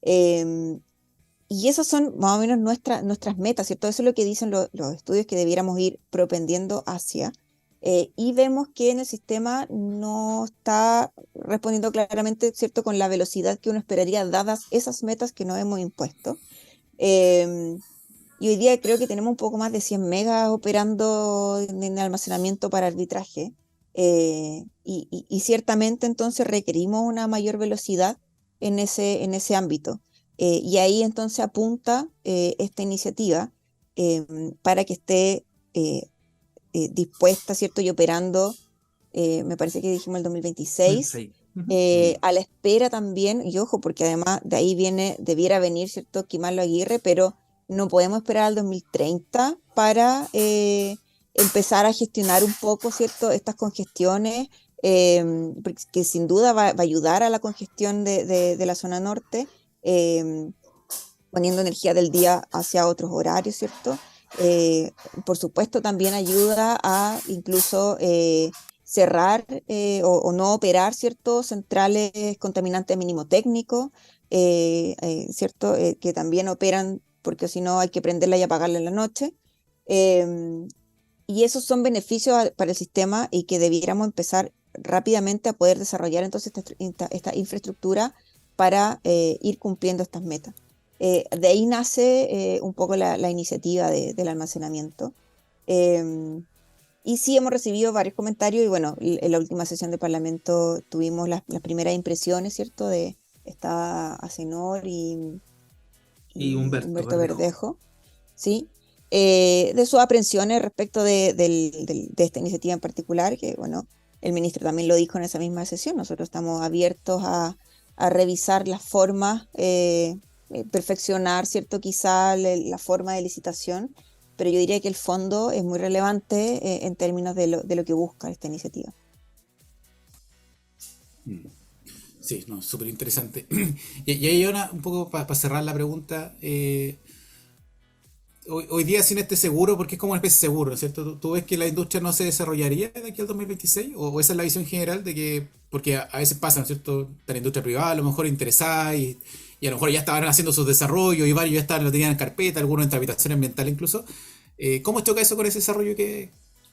Em, y esas son más o menos nuestras metas, ¿cierto? Eso es lo que dicen los estudios que debiéramos ir propendiendo hacia. Y vemos que en el sistema no está respondiendo claramente, ¿cierto?, con la velocidad que uno esperaría, dadas esas metas que nos hemos impuesto. Em, y hoy día creo que tenemos un poco más de 100 megas operando en almacenamiento para arbitraje. Y ciertamente entonces requerimos una mayor velocidad en ese ámbito. Y ahí entonces apunta esta iniciativa para que esté dispuesta, ¿cierto? Y operando, me parece que dijimos el 2026, 26. Ujú. a la espera también, y ojo, porque además de ahí debiera venir, ¿cierto?, Quimalo Aguirre, pero no podemos esperar al 2030 para empezar a gestionar un poco, ¿cierto?, estas congestiones, que sin duda va a ayudar a la congestión de la zona norte, eh, poniendo energía del día hacia otros horarios, ¿cierto? Eh, por supuesto, también ayuda a incluso cerrar o no operar, ¿cierto?, centrales contaminantes mínimo técnico, ¿cierto?, que también operan porque si no hay que prenderla y apagarla en la noche. Em, y esos son beneficios para el sistema y que debiéramos empezar rápidamente a poder desarrollar entonces esta infraestructura para ir cumpliendo estas metas. De ahí nace un poco la iniciativa del almacenamiento. Em, y sí hemos recibido varios comentarios y bueno, en la última sesión de Parlamento tuvimos las primeras impresiones, ¿cierto? Estaba Acenor Y y Humberto Humberto Verdejo. Verdejo, ¿sí? De sus aprensiones respecto de esta iniciativa en particular, que bueno, el ministro también lo dijo en esa misma sesión, nosotros estamos abiertos a revisar las formas, perfeccionar, ¿cierto? Quizá la forma de licitación, pero yo diría que el fondo es muy relevante en términos de lo que busca esta iniciativa. Sí, no, súper interesante. Y ahí un poco para cerrar la pregunta, hoy día sin este seguro, porque es como una especie de seguro, ¿no es cierto? ¿Tú ves que la industria no se desarrollaría de aquí al 2026? ¿O esa es la visión general de que, porque a veces pasa, ¿no es cierto? La industria privada a lo mejor interesada y a lo mejor ya estaban haciendo sus desarrollos y varios ya estaban, lo tenían en carpeta, algunos en tramitación ambiental incluso. ¿Cómo choca eso con ese desarrollo que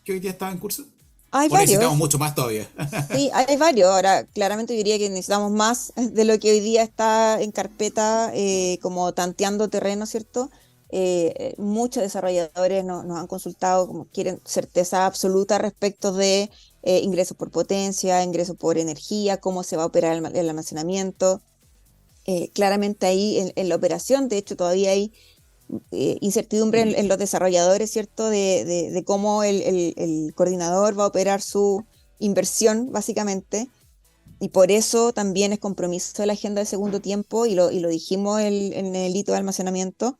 hoy día está en curso? Hay ¿O necesitamos varios. mucho más todavía? Sí, hay varios. Ahora, claramente yo diría que necesitamos más de lo que hoy día está en carpeta, como tanteando terreno, ¿cierto? Muchos desarrolladores nos han consultado, como quieren certeza absoluta respecto de ingresos por potencia, ingresos por energía, cómo se va a operar el almacenamiento. Claramente ahí en la operación, de hecho, todavía hay incertidumbre en los desarrolladores, ¿cierto? De cómo el coordinador va a operar su inversión, básicamente. Y por eso también es compromiso de la agenda de segundo tiempo, y lo dijimos en el hito de almacenamiento,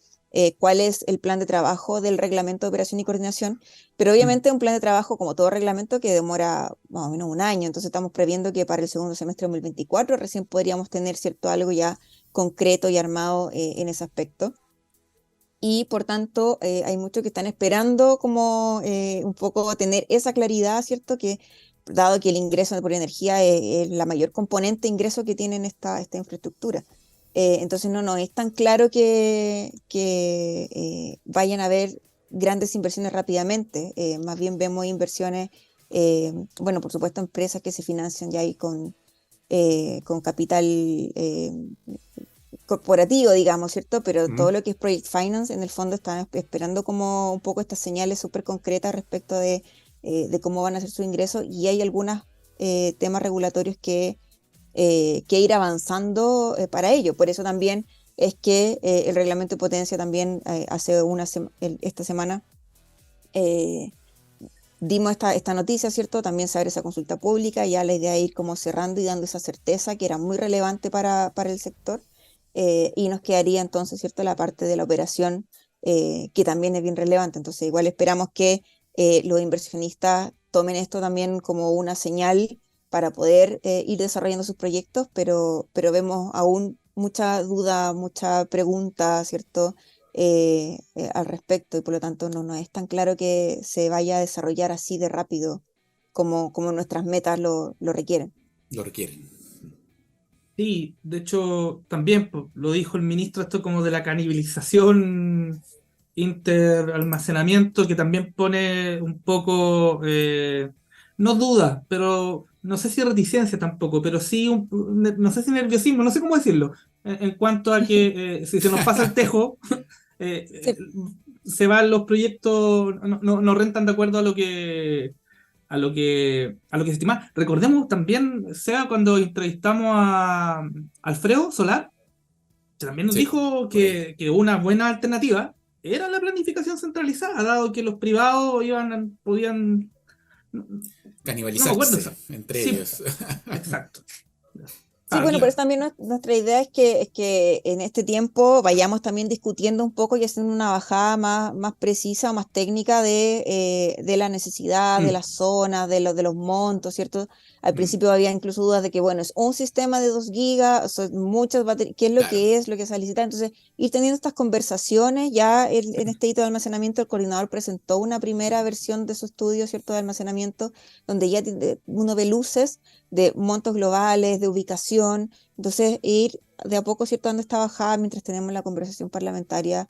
cuál es el plan de trabajo del reglamento de operación y coordinación, pero Mm. obviamente un plan de trabajo, como todo reglamento, que demora más o menos un año, entonces estamos previendo que para el segundo semestre de 2024 recién podríamos tener, ¿cierto?, algo ya concreto y armado en ese aspecto. Y por tanto hay muchos que están esperando como un poco tener esa claridad, ¿cierto? Que dado que el ingreso por energía es la mayor componente de ingreso que tienen esta infraestructura. Entonces no es tan claro que vayan a haber grandes inversiones rápidamente. Más bien vemos inversiones, bueno, por supuesto, empresas que se financian ya ahí con capital corporativo, digamos, ¿cierto? Pero todo Mm. lo que es Project Finance, en el fondo están esperando como un poco estas señales súper concretas respecto de cómo van a ser sus ingresos, y hay algunos temas regulatorios que ir avanzando para ello. Por eso también es que el reglamento de potencia también esta semana eh, dimos esta noticia, ¿cierto? También se abre esa consulta pública, ya la idea es ir como cerrando y dando esa certeza que era muy relevante para el sector, y nos quedaría entonces, ¿cierto?, la parte de la operación, que también es bien relevante. Entonces igual esperamos que los inversionistas tomen esto también como una señal para poder ir desarrollando sus proyectos, pero vemos aún mucha duda, mucha pregunta, ¿cierto? Al respecto, y por lo tanto no es tan claro que se vaya a desarrollar así de rápido como nuestras metas lo requieren. Lo requieren. Sí, de hecho, también lo dijo el ministro, esto como de la canibalización interalmacenamiento, que también pone un poco, no duda, pero no sé si reticencia tampoco, pero sí, no sé si nerviosismo, no sé cómo decirlo, en cuanto a que si se nos pasa el tejo, eh, eh, Sí, se van los proyectos, no rentan de acuerdo a lo que se estima. Recordemos también, sea cuando entrevistamos a Alfredo Solar, que también nos Sí, dijo por ahí. que una buena alternativa era la planificación centralizada, dado que los privados podían, no, no me acuerdo, Canibalizarse entre sí, ellos. exacto. sí, Ah, bueno, pero claro. es también nuestra idea es que en este tiempo vayamos también discutiendo un poco y haciendo una bajada más precisa o más técnica de la necesidad, de Mm, las zonas, de los montos, ¿cierto? Al mm, principio había incluso dudas de que, bueno, es un sistema de 2 gigas, son muchas baterías, ¿qué es lo Claro. que es, lo que se va a licitar? Entonces, ir teniendo estas conversaciones, ya en este hito de almacenamiento, el coordinador presentó una primera versión de su estudio, ¿cierto?, de almacenamiento, donde ya uno ve luces de montos globales, de ubicación. Entonces, ir de a poco, ¿cierto?, dando esta bajada mientras tenemos la conversación parlamentaria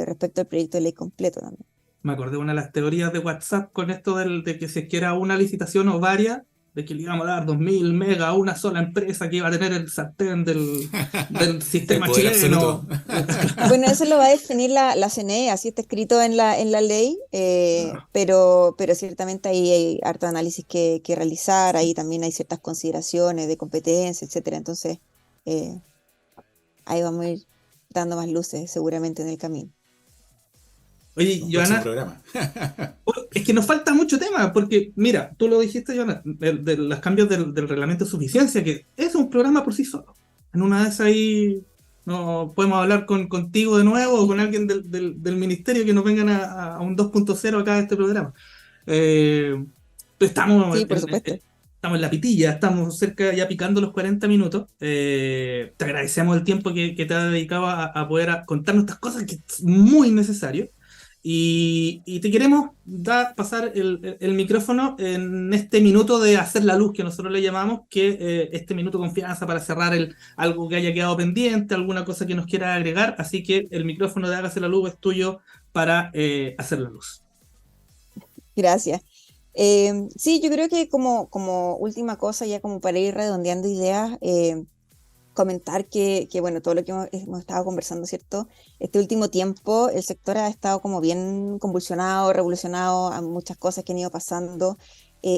respecto al proyecto de ley completo también. Me acordé de una de las teorías de WhatsApp con esto de que si es que era una licitación o varias, de que le íbamos a dar 2000 megas a una sola empresa que iba a tener el sartén del El sistema poder absoluto. chileno. Bueno, eso lo va a definir la CNE, así está escrito en la ley, pero ciertamente ahí hay harto análisis que realizar, ahí también hay ciertas consideraciones de competencia, etcétera. Entonces, eh, ahí vamos a ir dando más luces seguramente en el camino. Oye, Un próximo Joana, programa. es que nos falta mucho tema, porque mira, tú lo dijiste, Joana, de los cambios del reglamento de suficiencia, que es un programa por sí solo. En una de esas ahí no podemos hablar contigo de nuevo o con alguien del ministerio que nos vengan a un 2.0 acá a este programa. Eh, estamos Sí, por supuesto. estamos en la pitilla, estamos cerca ya picando los 40 minutos. Te agradecemos el tiempo que te has dedicado a poder contarnos estas cosas que es muy necesario. Y te queremos pasar el micrófono en este minuto de hacer la luz que nosotros le llamamos, que este minuto de confianza para cerrar algo que haya quedado pendiente, alguna cosa que nos quiera agregar. Así que el micrófono de Hágase la Luz es tuyo para hacer la luz. Gracias. Sí, yo creo que como última cosa, ya como para ir redondeando ideas, comentar bueno, todo lo que hemos estado conversando, ¿cierto? Este último tiempo el sector ha estado como bien convulsionado, revolucionado, a muchas cosas que han ido pasando.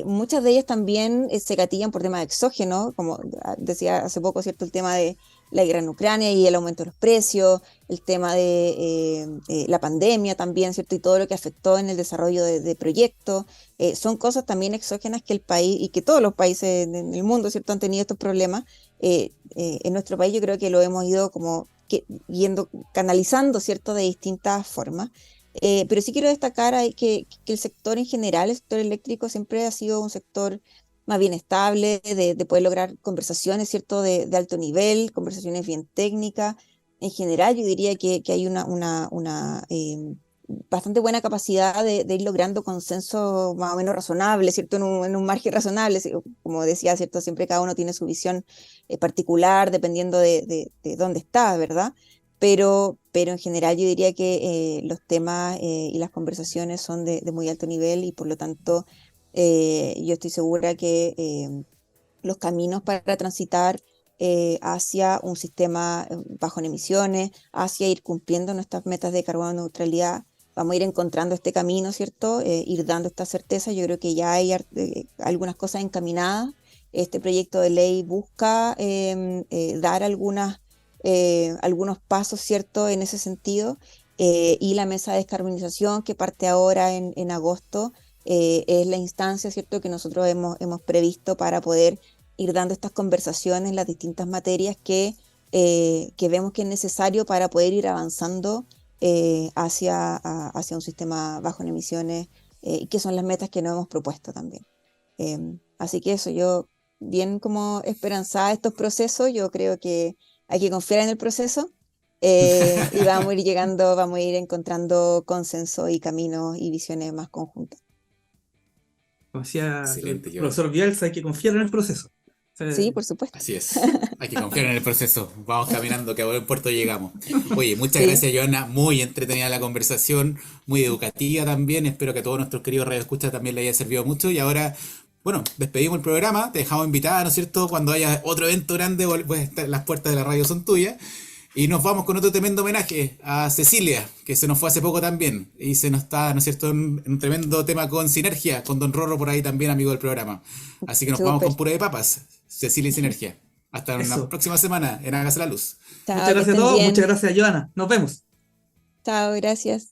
Muchas de ellas también se gatillan por temas exógenos, como decía hace poco, ¿cierto? El tema de la guerra en Ucrania y el aumento de los precios, el tema de la pandemia también, ¿cierto? Y todo lo que afectó en el desarrollo de proyectos. Son cosas también exógenas que el país y que todos los países en el mundo, ¿cierto?, han tenido estos problemas. En nuestro país yo creo que lo hemos ido como yendo, canalizando, ¿cierto?, de distintas formas. Pero sí quiero destacar ahí que el sector en general, el sector eléctrico, siempre ha sido un sector más bien estable, de poder lograr conversaciones, ¿cierto?, de alto nivel, conversaciones bien técnicas. En general, yo diría que hay una bastante buena capacidad de ir logrando consenso más o menos razonable, ¿cierto?, en un margen razonable. Como decía, ¿cierto?, siempre cada uno tiene su visión particular, dependiendo de dónde está, ¿verdad? Pero en general yo diría que los temas y las conversaciones son de muy alto nivel, y por lo tanto yo estoy segura que los caminos para transitar hacia un sistema bajo en emisiones, hacia ir cumpliendo nuestras metas de carbono neutralidad, vamos a ir encontrando este camino, ¿cierto? Ir dando esta certeza. Yo creo que ya hay algunas cosas encaminadas. Este proyecto de ley busca dar algunos pasos, ¿cierto?, en ese sentido. Y la mesa de descarbonización, que parte ahora en agosto, es la instancia, ¿cierto?, que nosotros hemos previsto para poder ir dando estas conversaciones en las distintas materias que vemos que es necesario para poder ir avanzando hacia un sistema bajo en emisiones, y que son las metas que nos hemos propuesto también. Así que eso, yo bien como esperanzada de estos procesos. Yo creo que hay que confiar en el proceso y vamos a ir llegando, vamos a ir encontrando consenso y caminos y visiones más conjuntas. Como decía el Excelente, Joana. profesor Bielsa, hay que confiar en el proceso. Sí, por supuesto. Así es, hay que confiar en el proceso. Vamos caminando, que a buen puerto llegamos. Oye, muchas Sí. gracias, Joana. Muy entretenida la conversación, muy educativa también. Espero que a todos nuestros queridos radioescuchas también les haya servido mucho. Y ahora, bueno, despedimos el programa. Te dejamos invitada, ¿no es cierto? Cuando haya otro evento grande, pues las puertas de la radio son tuyas. Y nos vamos con otro tremendo homenaje a Cecilia, que se nos fue hace poco también. Y se nos está, ¿no es cierto?, en un tremendo tema con Sinergia, con Don Rorro por ahí también, amigo del programa. Así que nos vamos Súper. con puré de papas, Cecilia y Sinergia. Hasta la Eso. próxima semana en Hágase la Luz. Chao, Muchas que gracias a estén todos, bien. muchas gracias, Joana. Nos vemos. Chao, gracias.